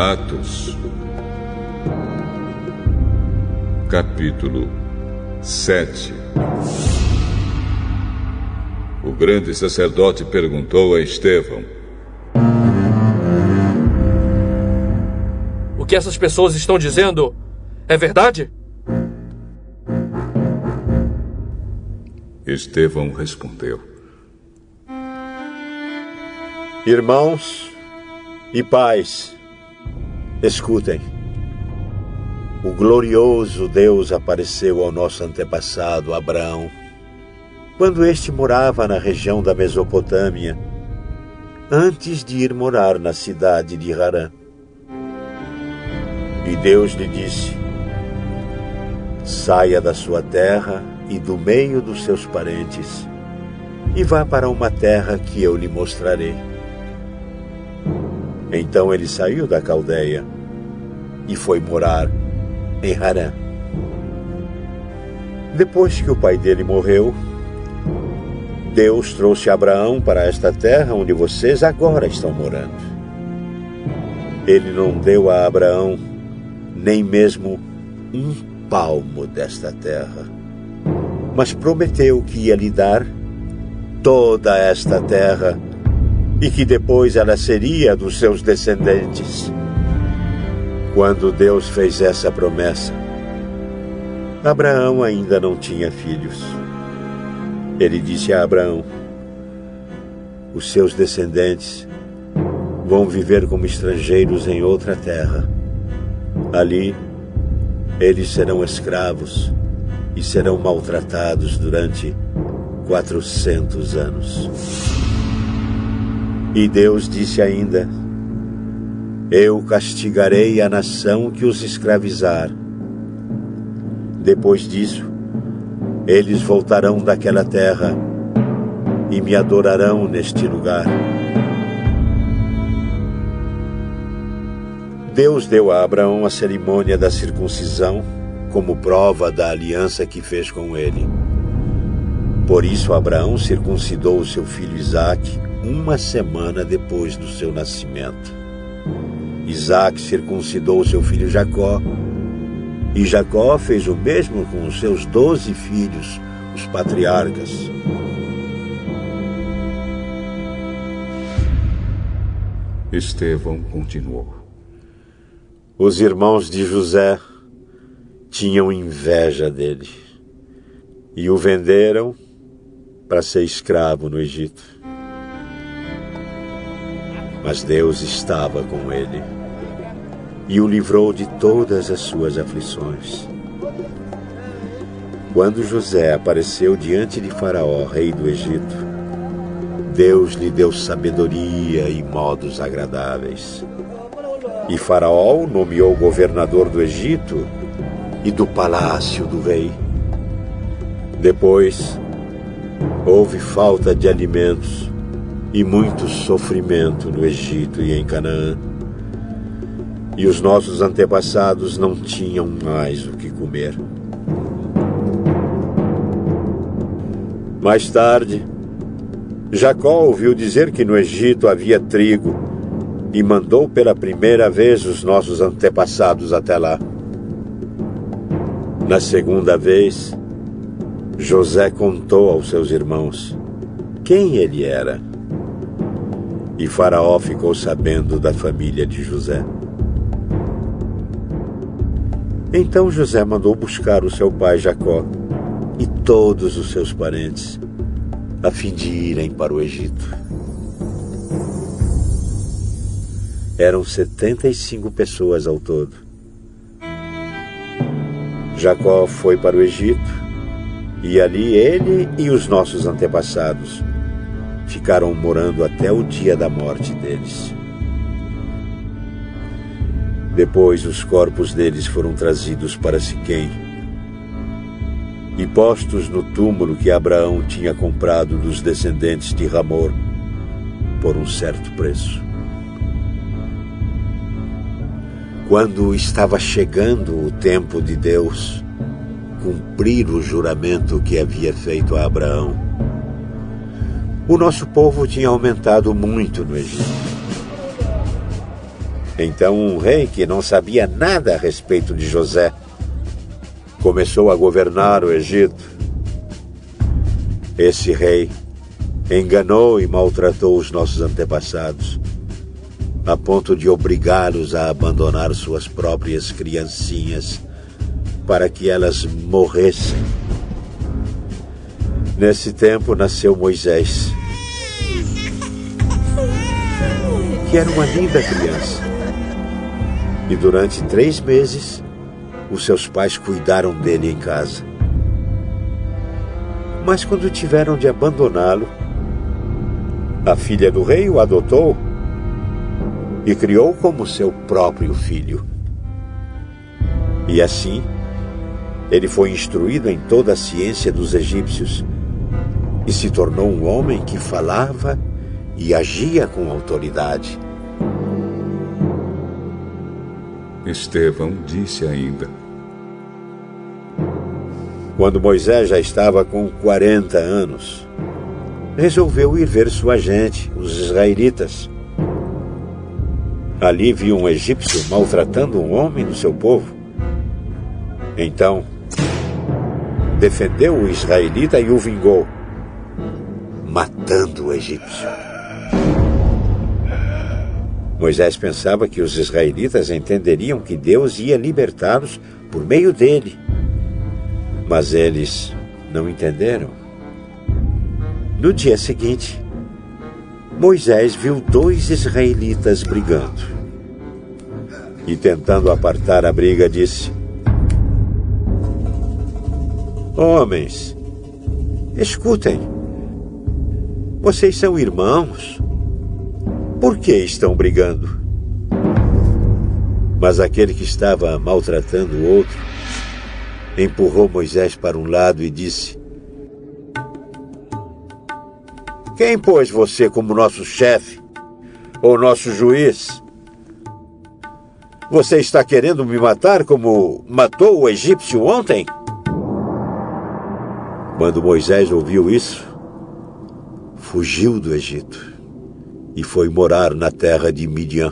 Atos, capítulo 7. O grande sacerdote perguntou a Estevão: o que essas pessoas estão dizendo é verdade? Estevão respondeu: irmãos e pais, escutem. O glorioso Deus apareceu ao nosso antepassado Abraão, quando este morava na região da Mesopotâmia, antes de ir morar na cidade de Harã. E Deus lhe disse: saia da sua terra e do meio dos seus parentes, e vá para uma terra que eu lhe mostrarei. Então ele saiu da Caldeia e foi morar em Harã. Depois que o pai dele morreu, Deus trouxe Abraão para esta terra onde vocês agora estão morando. Ele não deu a Abraão nem mesmo um palmo desta terra, mas prometeu que ia lhe dar toda esta terra e que depois ela seria dos seus descendentes. Quando Deus fez essa promessa, Abraão ainda não tinha filhos. Ele disse a Abraão: os seus descendentes vão viver como estrangeiros em outra terra. Ali, eles serão escravos e serão maltratados durante 400 anos. E Deus disse ainda: eu castigarei a nação que os escravizar. Depois disso, eles voltarão daquela terra e me adorarão neste lugar. Deus deu a Abraão a cerimônia da circuncisão como prova da aliança que fez com ele. Por isso, Abraão circuncidou o seu filho Isaque 1 semana depois do seu nascimento. Isaque circuncidou o seu filho Jacó, e Jacó fez o mesmo com os seus 12 filhos, os patriarcas. Estevão continuou: os irmãos de José tinham inveja dele e o venderam para ser escravo no Egito. Mas Deus estava com ele e o livrou de todas as suas aflições. Quando José apareceu diante de Faraó, rei do Egito, Deus lhe deu sabedoria e modos agradáveis. E Faraó o nomeou governador do Egito e do palácio do rei. Depois, houve falta de alimentos e muito sofrimento no Egito e em Canaã. E os nossos antepassados não tinham mais o que comer. Mais tarde, Jacó ouviu dizer que no Egito havia trigo e mandou pela primeira vez os nossos antepassados até lá. Na segunda vez, José contou aos seus irmãos quem ele era. E Faraó ficou sabendo da família de José. Então José mandou buscar o seu pai Jacó e todos os seus parentes, a fim de irem para o Egito. Eram 75 pessoas ao todo. Jacó foi para o Egito, e ali ele e os nossos antepassados ficaram morando até o dia da morte deles. Depois os corpos deles foram trazidos para Siquém e postos no túmulo que Abraão tinha comprado dos descendentes de Hamor por um certo preço. Quando estava chegando o tempo de Deus cumprir o juramento que havia feito a Abraão, o nosso povo tinha aumentado muito no Egito. Então um rei que não sabia nada a respeito de José começou a governar o Egito. Esse rei enganou e maltratou os nossos antepassados, a ponto de obrigá-los a abandonar suas próprias criancinhas para que elas morressem. Nesse tempo nasceu Moisés, que era uma linda criança. E durante 3 meses, os seus pais cuidaram dele em casa. Mas quando tiveram de abandoná-lo, a filha do rei o adotou e criou como seu próprio filho. E assim, ele foi instruído em toda a ciência dos egípcios e se tornou um homem que falava e agia com autoridade. Estevão disse ainda: Quando Moisés já estava com 40 anos, resolveu ir ver sua gente, os israelitas. Ali viu um egípcio maltratando um homem do seu povo. Então, defendeu o israelita e o vingou, matando o egípcio. Moisés pensava que os israelitas entenderiam que Deus ia libertá-los por meio dele. Mas eles não entenderam. No dia seguinte, Moisés viu 2 israelitas brigando. E tentando apartar a briga, disse: Homens, escutem. Vocês são irmãos. Por que estão brigando? Mas aquele que estava maltratando o outro empurrou Moisés para um lado e disse: Quem pôs você como nosso chefe ou nosso juiz? Você está querendo me matar como matou o egípcio ontem? Quando Moisés ouviu isso, fugiu do Egito e foi morar na terra de Midian.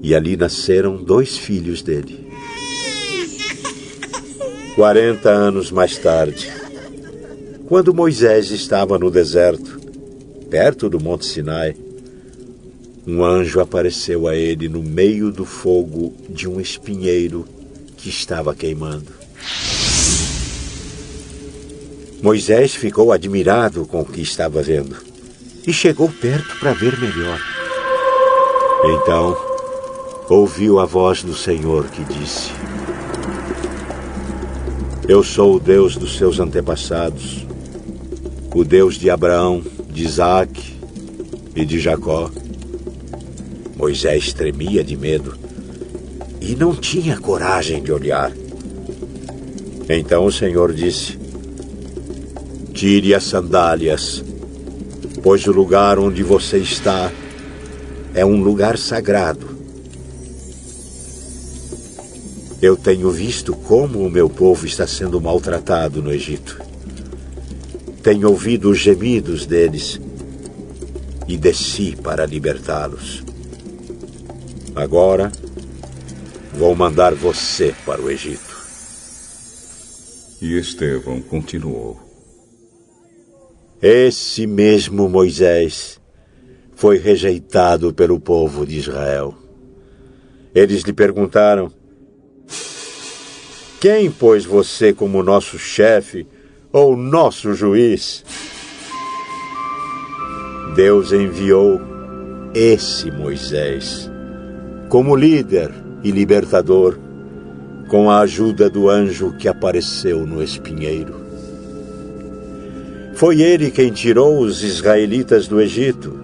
E ali nasceram 2 filhos dele. 40 anos mais tarde, quando Moisés estava no deserto, perto do Monte Sinai, um anjo apareceu a ele no meio do fogo de um espinheiro que estava queimando. Moisés ficou admirado com o que estava vendo e chegou perto para ver melhor. Então, ouviu a voz do Senhor que disse: Eu sou o Deus dos seus antepassados, o Deus de Abraão, de Isaque e de Jacó. Moisés tremia de medo e não tinha coragem de olhar. Então o Senhor disse: Tire as sandálias, pois o lugar onde você está é um lugar sagrado. Eu tenho visto como o meu povo está sendo maltratado no Egito. Tenho ouvido os gemidos deles e desci para libertá-los. Agora, vou mandar você para o Egito. E Estevão continuou: Esse mesmo Moisés foi rejeitado pelo povo de Israel. Eles lhe perguntaram: Quem pôs você como nosso chefe ou nosso juiz? Deus enviou esse Moisés como líder e libertador, com a ajuda do anjo que apareceu no espinheiro. Foi ele quem tirou os israelitas do Egito,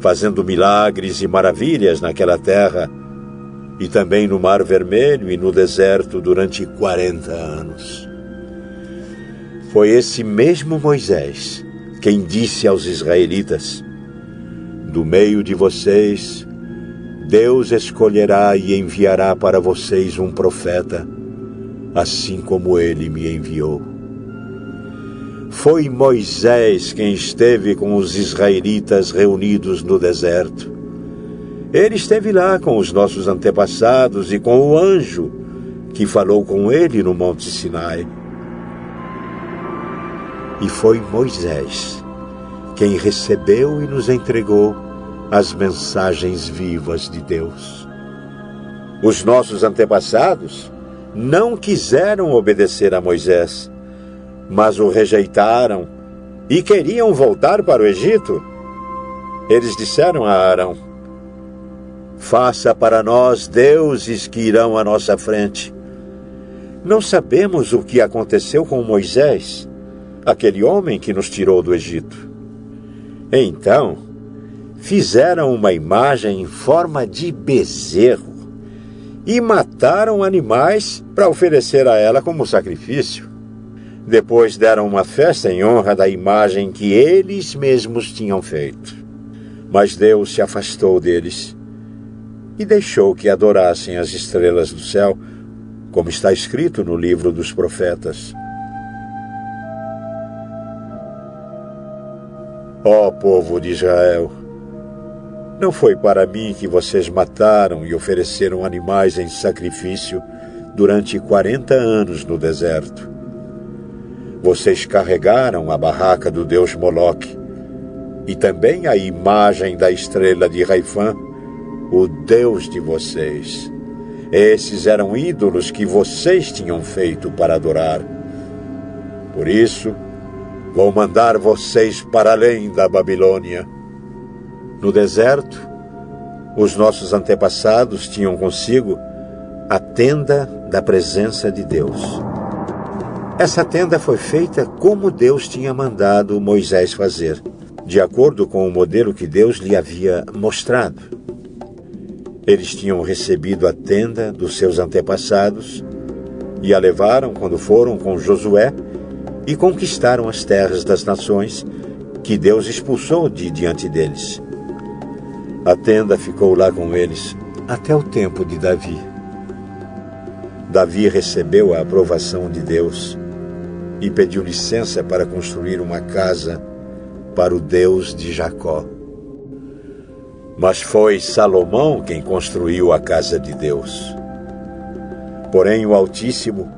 fazendo milagres e maravilhas naquela terra, e também no Mar Vermelho e no deserto durante 40 anos. Foi esse mesmo Moisés quem disse aos israelitas: Do meio de vocês, Deus escolherá e enviará para vocês um profeta, assim como ele me enviou. Foi Moisés quem esteve com os israelitas reunidos no deserto Ele esteve lá com os nossos antepassados e com o anjo que falou com ele no Monte Sinai. E foi Moisés quem recebeu e nos entregou as mensagens vivas de Deus. Os nossos antepassados não quiseram obedecer a Moisés, mas o rejeitaram e queriam voltar para o Egito. Eles disseram a Arão: faça para nós deuses que irão à nossa frente. Não sabemos o que aconteceu com Moisés, aquele homem que nos tirou do Egito. Então, fizeram uma imagem em forma de bezerro e mataram animais para oferecer a ela como sacrifício. Depois deram uma festa em honra da imagem que eles mesmos tinham feito. Mas Deus se afastou deles e deixou que adorassem as estrelas do céu, como está escrito no livro dos profetas. Ó povo de Israel, não foi para mim que vocês mataram e ofereceram animais em sacrifício durante 40 anos no deserto. Vocês carregaram a barraca do deus Moloque e também a imagem da estrela de Raifã, o deus de vocês. Esses eram ídolos que vocês tinham feito para adorar. Por isso, vou mandar vocês para além da Babilônia. No deserto, os nossos antepassados tinham consigo a tenda da presença de Deus. Essa tenda foi feita como Deus tinha mandado Moisés fazer, de acordo com o modelo que Deus lhe havia mostrado. Eles tinham recebido a tenda dos seus antepassados e a levaram quando foram com Josué e conquistaram as terras das nações que Deus expulsou de diante deles. A tenda ficou lá com eles até o tempo de Davi. Davi recebeu a aprovação de Deus e pediu licença para construir uma casa para o Deus de Jacó. Mas foi Salomão quem construiu a casa de Deus. Porém, o Altíssimo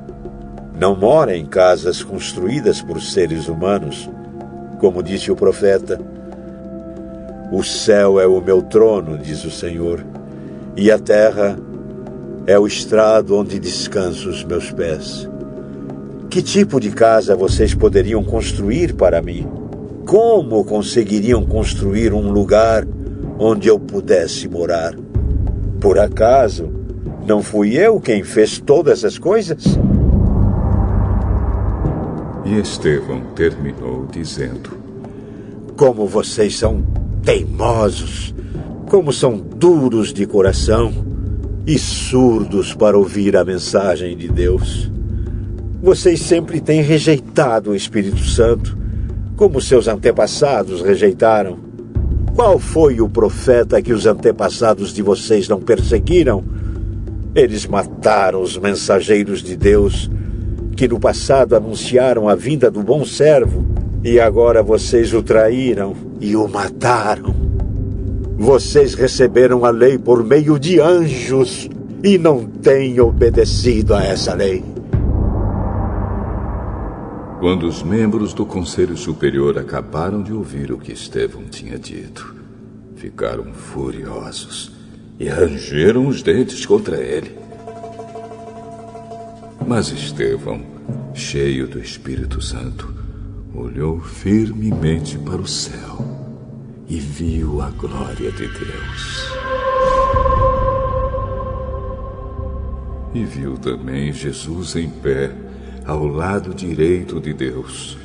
não mora em casas construídas por seres humanos, como disse o profeta. O céu é o meu trono, diz o Senhor, e a terra é o estrado onde descanso os meus pés. Que tipo de casa vocês poderiam construir para mim? Como conseguiriam construir um lugar onde eu pudesse morar? Por acaso, não fui eu quem fez todas as coisas? E Estevão terminou dizendo: como vocês são teimosos, como são duros de coração e surdos para ouvir a mensagem de Deus. Vocês sempre têm rejeitado o Espírito Santo, como seus antepassados rejeitaram. Qual foi o profeta que os antepassados de vocês não perseguiram? Eles mataram os mensageiros de Deus, que no passado anunciaram a vinda do bom servo, e agora vocês o traíram e o mataram. Vocês receberam a lei por meio de anjos e não têm obedecido a essa lei. Quando os membros do Conselho Superior acabaram de ouvir o que Estevão tinha dito, ficaram furiosos e rangeram os dentes contra ele. Mas Estevão, cheio do Espírito Santo, olhou firmemente para o céu e viu a glória de Deus. E viu também Jesus em pé, ao lado direito de Deus.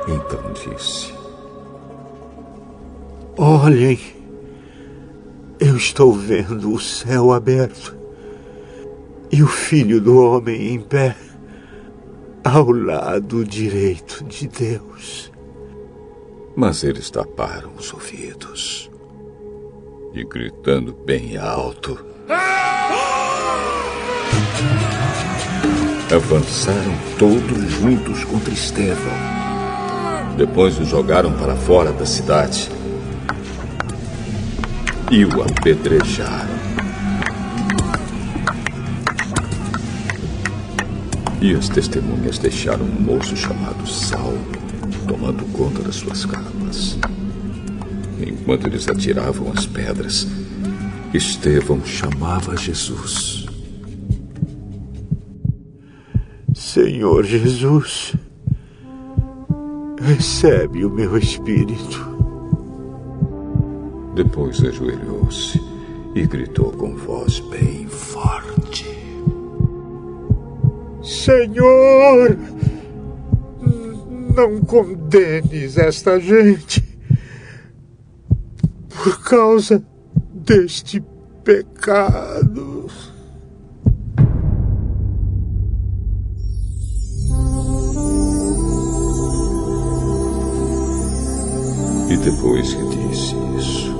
Então disse: olhem, eu estou vendo o céu aberto e o Filho do Homem em pé, ao lado direito de Deus. Mas eles taparam os ouvidos e, gritando bem alto, avançaram todos juntos contra Estevão. Depois o jogaram para fora da cidade e o apedrejaram. E as testemunhas deixaram um moço chamado Saulo tomando conta das suas capas. Enquanto eles atiravam as pedras, Estevão chamava Jesus. Senhor Jesus, recebe o meu espírito. Depois ajoelhou-se e gritou com voz bem forte: Senhor, não condenes esta gente por causa deste pecado. E depois que disse isso,